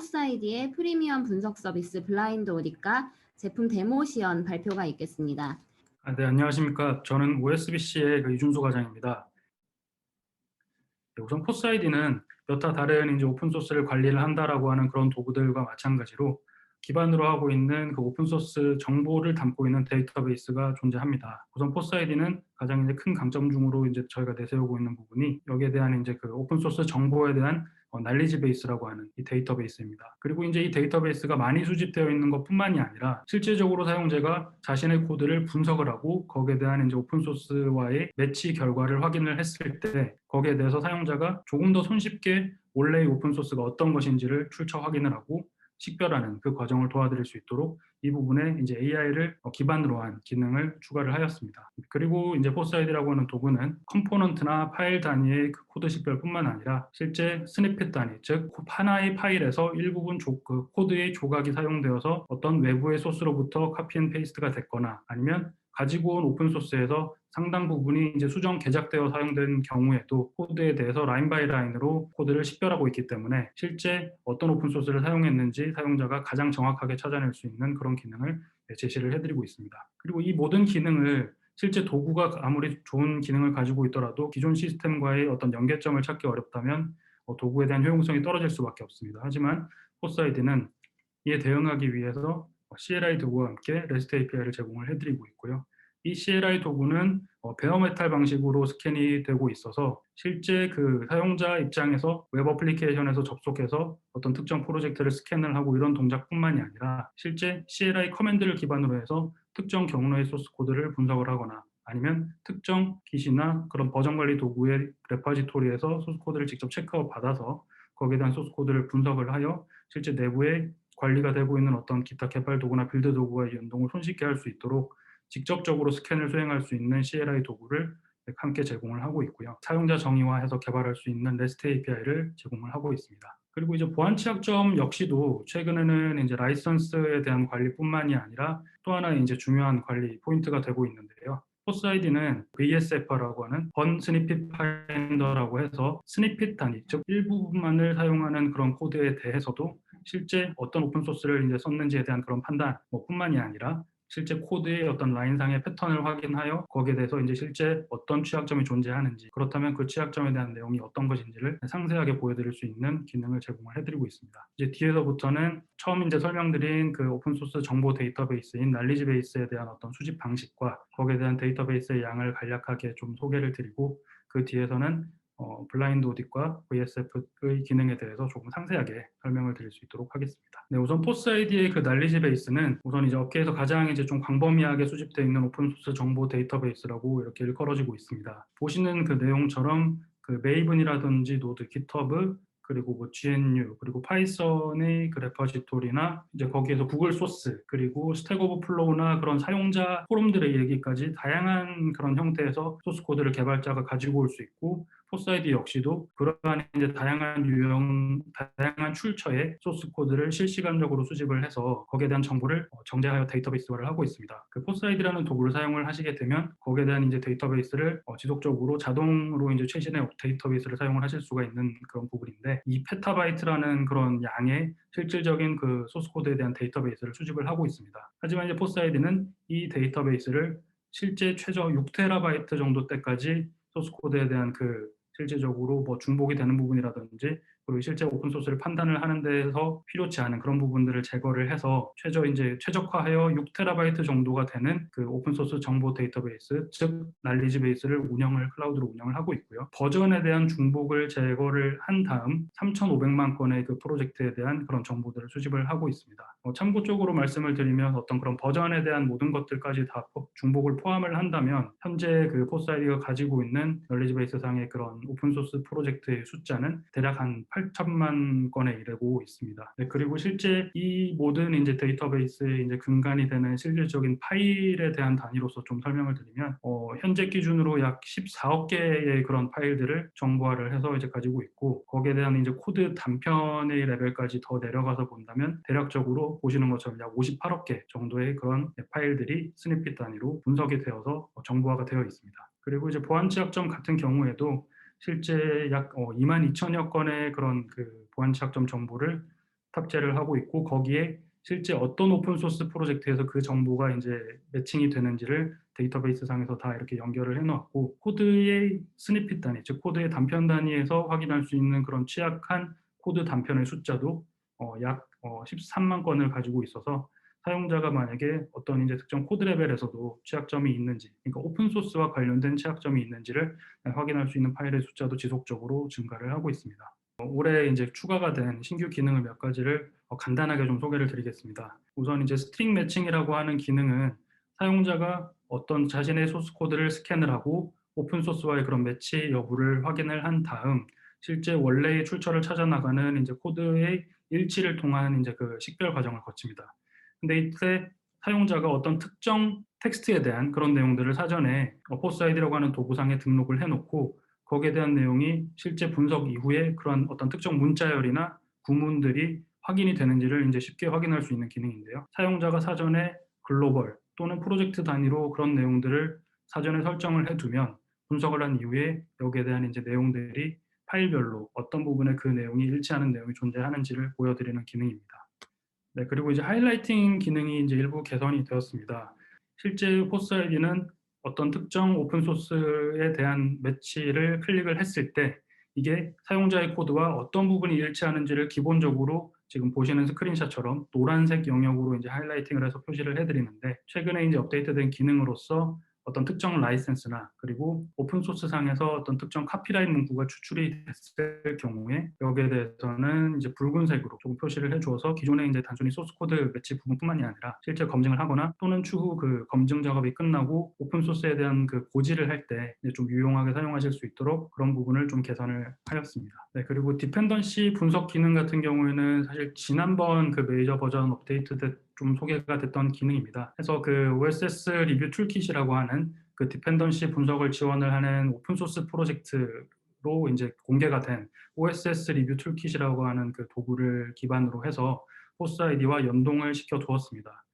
포스아이디의 프리미엄 분석 서비스 블라인드 오디과 제품 데모 시연 발표가 있겠습니다. 네, 안녕하십니까. 저는 OSBC의 이준수 과장입니다. 우선 포스아이디는 여타 다른 이제 오픈소스를 관리를 한다라고 하는 그런 도구들과 마찬가지로 기반으로 하고 있는 그 오픈소스 정보를 담고 있는 데이터베이스가 존재합니다. 우선 포스아이디는 가장 이제 큰 강점 중으로 이제 저희가 내세우고 있는 부분이 여기에 대한 이제 그 오픈소스 정보에 대한 날리지 베이스라고 하는 이 데이터베이스입니다. 그리고 이제 이 데이터베이스가 많이 수집되어 있는 것뿐만이 아니라 실제적으로 사용자가 자신의 코드를 분석을 하고 거기에 대한 이제 오픈소스와의 매치 결과를 확인을 했을 때 거기에 대해서 사용자가 조금 더 손쉽게 원래의 오픈소스가 어떤 것인지를 출처 확인을 하고 식별하는 그 과정을 도와드릴 수 있도록 이 부분에 이제 AI를 기반으로 한 기능을 추가를 하였습니다. 그리고 이제 포스아이디라고 하는 도구는 컴포넌트나 파일 단위의 그 코드 식별뿐만 아니라 실제 스니펫 단위, 즉 하나의 파일에서 일부분 그 코드의 조각이 사용되어서 어떤 외부의 소스로부터 카피 앤 페이스트가 됐거나 아니면 가지고 온 오픈소스에서 상당 부분이 이제 수정 개작되어 사용된 경우에도 코드에 대해서 라인 바이 라인으로 코드를 식별하고 있기 때문에 실제 어떤 오픈소스를 사용했는지 사용자가 가장 정확하게 찾아낼 수 있는 그런 기능을 제시를 해드리고 있습니다. 그리고 이 모든 기능을 실제 도구가 아무리 좋은 기능을 가지고 있더라도 기존 시스템과의 어떤 연계점을 찾기 어렵다면 도구에 대한 효용성이 떨어질 수밖에 없습니다. 하지만 포스아이디는 이에 대응하기 위해서 CLI 도구와 함께 REST API를 제공을 해드리고 있고요. 이 CLI 도구는 베어메탈 방식으로 스캔이 되고 있어서 실제 그 사용자 입장에서 웹 어플리케이션에서 접속해서 어떤 특정 프로젝트를 스캔을 하고 이런 동작뿐만이 아니라 실제 CLI 커맨드를 기반으로 해서 특정 경로의 소스 코드를 분석을 하거나 아니면 특정 깃이나 그런 버전 관리 도구의 레파지토리에서 소스 코드를 직접 체크아웃 받아서 거기에 대한 소스 코드를 분석을 하여 실제 내부에 관리가 되고 있는 어떤 기타 개발 도구나 빌드 도구와의 연동을 손쉽게 할 수 있도록 직접적으로 스캔을 수행할 수 있는 CLI 도구를 함께 제공을 하고 있고요. 사용자 정의화해서 개발할 수 있는 REST API를 제공을 하고 있습니다. 그리고 이제 보안 취약점 역시도 최근에는 이제 라이선스에 대한 관리뿐만이 아니라 또 하나 이제 중요한 관리 포인트가 되고 있는데요. 포스아이디는 VSF라고 하는 번 스니핏 파인더라고 해서 스니핏 단위, 즉 일부분만을 사용하는 그런 코드에 대해서도 실제 어떤 오픈소스를 이제 썼는지에 대한 그런 판단 뿐만이 아니라 실제 코드의 어떤 라인상의 패턴을 확인하여 거기에 대해서 이제 실제 어떤 취약점이 존재하는지 그렇다면 그 취약점에 대한 내용이 어떤 것인지를 상세하게 보여드릴 수 있는 기능을 제공을 해드리고 있습니다. 이제 뒤에서부터는 처음 이제 설명드린 그 오픈소스 정보 데이터베이스인 날리지 베이스에 대한 어떤 수집 방식과 거기에 대한 데이터베이스의 양을 간략하게 좀 소개를 드리고 그 뒤에서는 블라인드 오디과 VSF의 기능에 대해서 조금 상세하게 설명을 드릴 수 있도록 하겠습니다. 네, 우선 포스아이디의 그 날리지 베이스는 우선 이제 업계에서 가장 이제 좀 광범위하게 수집되어 있는 오픈소스 정보 데이터베이스라고 이렇게 일컬어지고 있습니다. 보시는 그 내용처럼 그 메이븐이라든지 노드, 깃허브 그리고 뭐 GNU 그리고 파이썬의 그 레퍼지토리나 이제 거기에서 구글 소스 그리고 스택 오버플로우나 그런 사용자 포럼들의 얘기까지 다양한 그런 형태에서 소스 코드를 개발자가 가지고 올 수 있고 포스아이디 역시도 그러한 이제 다양한 출처의 소스 코드를 실시간적으로 수집을 해서 거기에 대한 정보를 정제하여 데이터베이스화를 하고 있습니다. 그 포스아이디라는 도구를 사용을 하시게 되면 거기에 대한 이제 데이터베이스를 지속적으로 자동으로 이제 최신의 데이터베이스를 사용을 하실 수가 있는 그런 부분인데 이 페타바이트라는 그런 양의 실질적인 그 소스 코드에 대한 데이터베이스를 수집을 하고 있습니다. 하지만 이제 포스아이디는 이 데이터베이스를 실제 최저 6테라바이트 정도 때까지 소스 코드에 대한 그 실질적으로 뭐 중복이 되는 부분이라든지 그리고 실제 오픈소스를 판단을 하는 데서 필요치 않은 그런 부분들을 제거를 해서 최적화하여 6테라바이트 정도가 되는 그 오픈소스 정보 데이터베이스, 즉 날리지 베이스를 클라우드로 운영을 하고 있고요. 버전에 대한 중복을 제거를 한 다음 3,500만 건의 그 프로젝트에 대한 그런 정보들을 수집을 하고 있습니다. 참고적으로 말씀을 드리면 어떤 그런 버전에 대한 모든 것들까지 다 중복을 포함을 한다면 현재 그 포스아이디가 가지고 있는 날리지 베이스 상의 그런 오픈소스 프로젝트의 숫자는 대략 한 8천만 건에 이르고 있습니다. 네, 그리고 실제 이 모든 이제 데이터베이스의 이제 근간이 되는 실질적인 파일에 대한 단위로서 좀 설명을 드리면 현재 기준으로 약 14억 개의 그런 파일들을 정보화를 해서 이제 가지고 있고 거기에 대한 이제 코드 단편의 레벨까지 더 내려가서 본다면 대략적으로 보시는 것처럼 약 58억 개 정도의 그런 파일들이 스니핏 단위로 분석이 되어서 정보화가 되어 있습니다. 그리고 이제 보안 취약점 같은 경우에도 실제 약 22,000여 건의 그런 그 보안 취약점 정보를 탑재를 하고 있고 거기에 실제 어떤 오픈 소스 프로젝트에서 그 정보가 이제 매칭이 되는지를 데이터베이스 상에서 다 이렇게 연결을 해놓았고 코드의 스니핏 단위, 즉 코드의 단편 단위에서 확인할 수 있는 그런 취약한 코드 단편의 숫자도 약 13만 건을 가지고 있어서 사용자가 만약에 어떤 이제 특정 코드 레벨에서도 취약점이 있는지, 그러니까 오픈 소스와 관련된 취약점이 있는지를 확인할 수 있는 파일의 숫자도 지속적으로 증가를 하고 있습니다. 올해 이제 추가가 된 신규 기능을 몇 가지를 간단하게 좀 소개를 드리겠습니다. 우선 이제 스트링 매칭이라고 하는 기능은 사용자가 어떤 자신의 소스 코드를 스캔을 하고 오픈 소스와의 그런 매치 여부를 확인을 한 다음 실제 원래의 출처를 찾아 나가는 이제 코드의 일치를 통한 이제 그 식별 과정을 거칩니다. 근데 이때 사용자가 어떤 특정 텍스트에 대한 그런 내용들을 사전에 포스아이디라고 하는 도구상에 등록을 해놓고 거기에 대한 내용이 실제 분석 이후에 그런 어떤 특정 문자열이나 구문들이 확인이 되는지를 이제 쉽게 확인할 수 있는 기능인데요. 사용자가 사전에 글로벌 또는 프로젝트 단위로 그런 내용들을 사전에 설정을 해두면 분석을 한 이후에 여기에 대한 이제 내용들이 파일별로 어떤 부분에 그 내용이 일치하는 내용이 존재하는지를 보여드리는 기능입니다. 네, 그리고 이제 하이라이팅 기능이 이제 일부 개선이 되었습니다. 실제 포스아이디는 어떤 특정 오픈 소스에 대한 매치를 클릭을 했을 때 이게 사용자의 코드와 어떤 부분이 일치하는지를 기본적으로 지금 보시는 스크린샷처럼 노란색 영역으로 이제 하이라이팅을 해서 표시를 해드리는데 최근에 이제 업데이트된 기능으로서 어떤 특정 라이센스나 그리고 오픈소스 상에서 어떤 특정 카피라이트 문구가 추출이 됐을 경우에 여기에 대해서는 이제 붉은색으로 조금 표시를 해주어서 기존에 이제 단순히 소스 코드 매치 부분뿐만이 아니라 실제 검증을 하거나 또는 추후 그 검증 작업이 끝나고 오픈소스에 대한 그 고지를 할 때 좀 유용하게 사용하실 수 있도록 그런 부분을 좀 개선을 하였습니다. 네, 그리고 디펜던시 분석 기능 같은 경우에는 사실 지난번 그 메이저 버전 업데이트 때 좀 소개가 됐던 기능입니다. 그래서 그 OSS 리뷰 툴킷이라고 하는 그 디펜던시 분석을 지원을 하는 오픈소스 프로젝트로 이제 공개가 된 OSS 리뷰 툴킷이라고 하는 그 도구를 기반으로 해서 포스아이디와 연동을 시켜 두었습니다.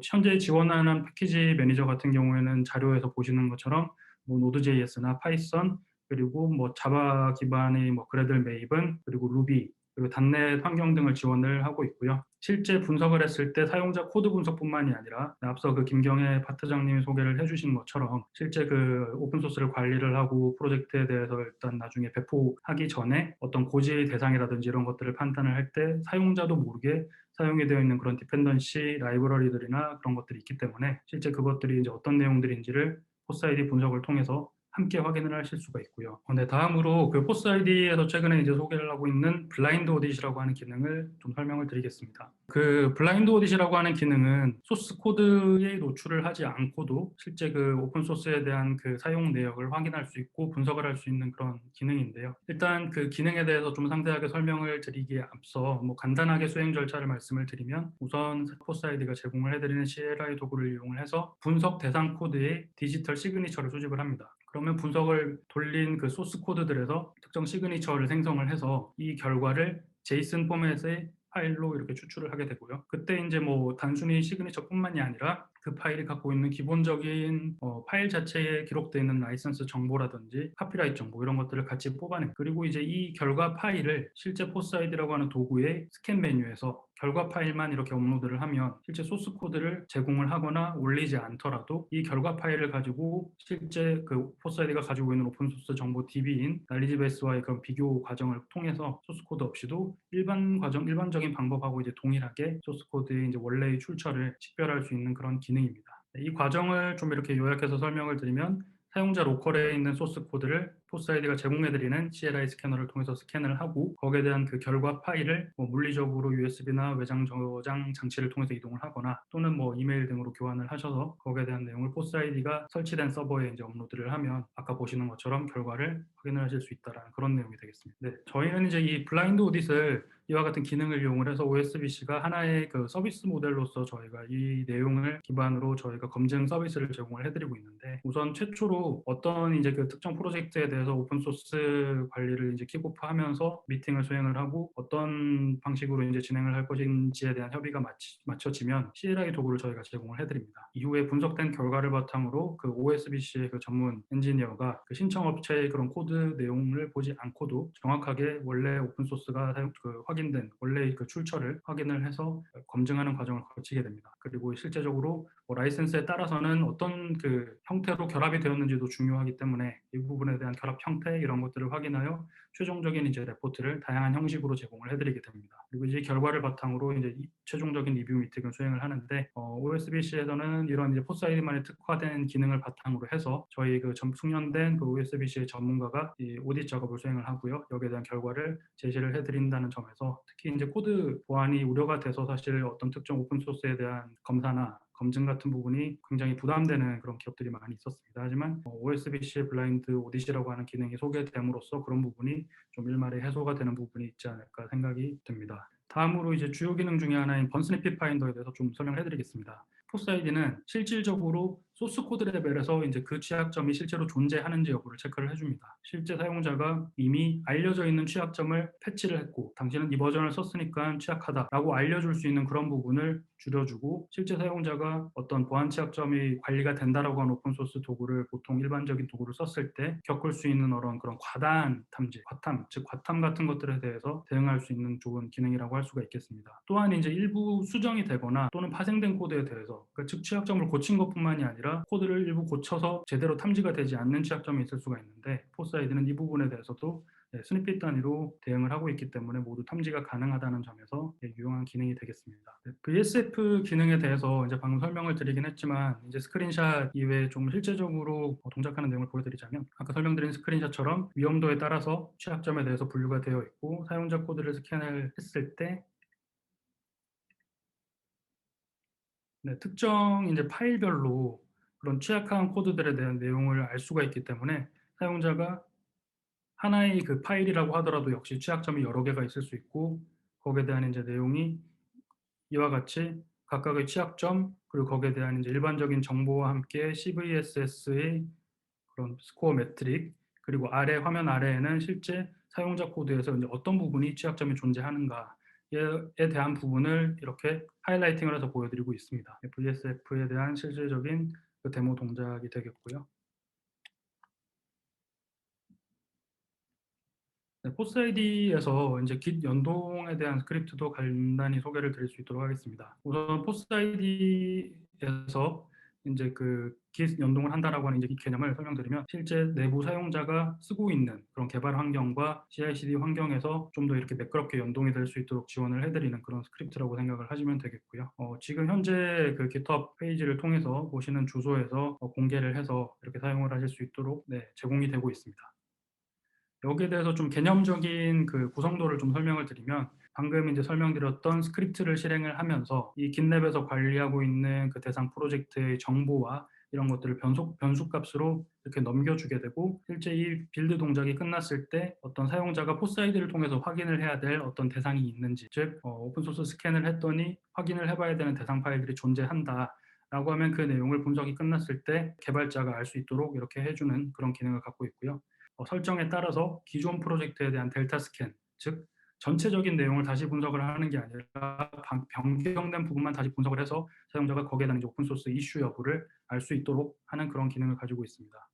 현재 지원하는 패키지 매니저 같은 경우에는 자료에서 보시는 것처럼 뭐 노드.js나 파이썬 그리고 뭐 자바 기반의 뭐 그래들 메이븐 그리고 루비 그리고 단넷 환경 등을 지원을 하고 있고요. 실제 분석을 했을 때 사용자 코드 분석뿐만이 아니라 앞서 그 김경애 파트장님이 소개를 해주신 것처럼 실제 그 오픈소스를 관리를 하고 프로젝트에 대해서 일단 나중에 배포하기 전에 어떤 고지 대상이라든지 이런 것들을 판단을 할 때 사용자도 모르게 사용이 되어 있는 그런 디펜던시 라이브러리들이나 그런 것들이 있기 때문에 실제 그것들이 이제 어떤 내용들인지를 포스아이디 분석을 통해서 함께 확인을 하실 수가 있고요. 네, 다음으로 그 포스아이디에서 최근에 이제 소개를 하고 있는 블라인드 오딧이라고 하는 기능을 좀 설명을 드리겠습니다. 그 블라인드 오딧이라고 하는 기능은 소스 코드에 노출을 하지 않고도 실제 그 오픈 소스에 대한 그 사용 내역을 확인할 수 있고 분석을 할 수 있는 그런 기능인데요. 일단 그 기능에 대해서 좀 상세하게 설명을 드리기에 앞서 뭐 간단하게 수행 절차를 말씀을 드리면 우선 포스아이디가 제공을 해드리는 CLI 도구를 이용을 해서 분석 대상 코드의 디지털 시그니처를 수집을 합니다. 그러면 분석을 돌린 그 소스 코드들에서 특정 시그니처를 생성을 해서 이 결과를 제이슨 포맷의 파일로 이렇게 추출을 하게 되고요. 그때 이제 뭐 단순히 시그니처뿐만이 아니라 그 파일이 갖고 있는 기본적인 파일 자체에 기록되어 있는 라이선스 정보라든지 카피라이트 정보 이런 것들을 같이 뽑아냅니다. 그리고 이제 이 결과 파일을 실제 포스아이디라고 하는 도구의 스캔 메뉴에서 결과 파일만 이렇게 업로드를 하면 실제 소스 코드를 제공을 하거나 올리지 않더라도 이 결과 파일을 가지고 실제 그 포스아이디가 가지고 있는 오픈소스 정보 DB인 날리지베이스와의 그런 비교 과정을 통해서 소스 코드 없이도 일반적인 방법하고 이제 동일하게 소스 코드의 이제 원래의 출처를 식별할 수 있는 그런 기능입니다. 이 과정을 좀 이렇게 요약해서 설명을 드리면 사용자 로컬에 있는 소스 코드를 포스아이디가 제공해드리는 CLI 스캐너를 통해서 스캔을 하고 거기에 대한 그 결과 파일을 뭐 물리적으로 USB나 외장 저장 장치를 통해서 이동을 하거나 또는 뭐 이메일 등으로 교환을 하셔서 거기에 대한 내용을 포스아이디가 설치된 서버에 이제 업로드를 하면 아까 보시는 것처럼 결과를 확인을 하실 수 있다라는 그런 내용이 되겠습니다. 네, 저희는 이제 이 블라인드 오딧을 이와 같은 기능을 이용을 해서 OSBC가 하나의 그 서비스 모델로서 저희가 이 내용을 기반으로 저희가 검증 서비스를 제공을 해드리고 있는데 우선 최초로 어떤 이제 그 특정 프로젝트에 대해서 대해서 오픈 소스 관리를 이제 킥오프하면서 미팅을 수행을 하고 어떤 방식으로 이제 진행을 할 것인지에 대한 협의가 맞춰지면 CLI 도구를 저희가 제공을 해드립니다. 이후에 분석된 결과를 바탕으로 그 OSBC의 그 전문 엔지니어가 그 신청 업체의 그런 코드 내용을 보지 않고도 정확하게 원래 오픈 소스가 확인된 원래 그 출처를 확인을 해서 검증하는 과정을 거치게 됩니다. 그리고 실제적으로 라이센스에 따라서는 어떤 그 형태로 결합이 되었는지도 중요하기 때문에 이 부분에 대한 결합 형태 이런 것들을 확인하여 최종적인 이제 레포트를 다양한 형식으로 제공을 해드리게 됩니다. 그리고 이제 결과를 바탕으로 이제 최종적인 리뷰 미팅을 수행을 하는데 OSBC에서는 이런 이제 포스아이디만의 특화된 기능을 바탕으로 해서 저희 그 숙련된 그 OSBC의 전문가가 이 오디트 작업을 수행을 하고요. 여기에 대한 결과를 제시를 해드린다는 점에서 특히 이제 코드 보안이 우려가 돼서 사실 어떤 특정 오픈 소스에 대한 검사나 검증 같은 부분이 굉장히 부담되는 그런 기업들이 많이 있었습니다. 하지만 OSBC의 블라인드 오디시라고 하는 기능이 소개됨으로써 그런 부분이 좀 일말의 해소가 되는 부분이 있지 않을까 생각이 듭니다. 다음으로 이제 주요 기능 중에 하나인 번스니핏 파인더에 대해서 좀 설명을 해드리겠습니다. 포스아이디는 실질적으로 소스 코드 레벨에서 이제 그 취약점이 실제로 존재하는지 여부를 체크를 해줍니다. 실제 사용자가 이미 알려져 있는 취약점을 패치를 했고 당신은 이 버전을 썼으니까 취약하다라고 알려줄 수 있는 그런 부분을 줄여주고 실제 사용자가 어떤 보안 취약점이 관리가 된다라고 하는 오픈소스 도구를 보통 일반적인 도구를 썼을 때 겪을 수 있는 그런 과다한 탐지, 과탐 같은 것들에 대해서 대응할 수 있는 좋은 기능이라고 할 수가 있겠습니다. 또한 이제 일부 수정이 되거나 또는 파생된 코드에 대해서 즉 취약점을 고친 것뿐만이 아니라 코드를 일부 고쳐서 제대로 탐지가 되지 않는 취약점이 있을 수가 있는데 포스아이디는 이 부분에 대해서도 스니핏 단위로 대응을 하고 있기 때문에 모두 탐지가 가능하다는 점에서 유용한 기능이 되겠습니다. VSF 기능에 대해서 이제 방금 설명을 드리긴 했지만 이제 스크린샷 이외에 좀 실제적으로 동작하는 내용을 보여드리자면 아까 설명드린 스크린샷처럼 위험도에 따라서 취약점에 대해서 분류가 되어 있고 사용자 코드를 스캔을 했을 때 특정 이제 파일별로 그런 취약한 코드들에 대한 내용을 알 수가 있기 때문에 사용자가 하나의 그 파일이라고 하더라도 역시 취약점이 여러 개가 있을 수 있고 거기에 대한 이제 내용이 이와 같이 각각의 취약점 그리고 거기에 대한 이제 일반적인 정보와 함께 CVSS의 그런 스코어 매트릭 그리고 화면 아래에는 실제 사용자 코드에서 이제 어떤 부분이 취약점이 존재하는가에 대한 부분을 이렇게 하이라이팅을 해서 보여드리고 있습니다. VSF에 대한 실질적인 그 데모 동작이 되겠고요. 포스아이디에서 이제 Git 연동에 대한 스크립트도 간단히 소개를 드릴 수 있도록 하겠습니다. 우선 포스아이디에서 이제 그 Git 연동을 한다라고 하는 이제 이 개념을 설명드리면 실제 내부 사용자가 쓰고 있는 그런 개발 환경과 CI/CD 환경에서 좀 더 이렇게 매끄럽게 연동이 될 수 있도록 지원을 해드리는 그런 스크립트라고 생각을 하시면 되겠고요. 지금 현재 그 GitHub 페이지를 통해서 보시는 주소에서 공개를 해서 이렇게 사용을 하실 수 있도록 제공이 되고 있습니다. 여기에 대해서 좀 개념적인 그 구성도를 좀 설명을 드리면 방금 이제 설명드렸던 스크립트를 실행을 하면서 이 깃랩에서 관리하고 있는 그 대상 프로젝트의 정보와 이런 것들을 변수값으로 이렇게 넘겨주게 되고 실제 이 빌드 동작이 끝났을 때 어떤 사용자가 포스아이디를 통해서 확인을 해야 될 어떤 대상이 있는지 즉 오픈소스 스캔을 했더니 확인을 해봐야 되는 대상 파일들이 존재한다 라고 하면 그 내용을 분석이 끝났을 때 개발자가 알 수 있도록 이렇게 해주는 그런 기능을 갖고 있고요. 설정에 따라서 기존 프로젝트에 대한 델타 스캔, 즉 전체적인 내용을 다시 분석을 하는 게 아니라 변경된 부분만 다시 분석을 해서 사용자가 거기에 대한 오픈소스 이슈 여부를 알 수 있도록 하는 그런 기능을 가지고 있습니다.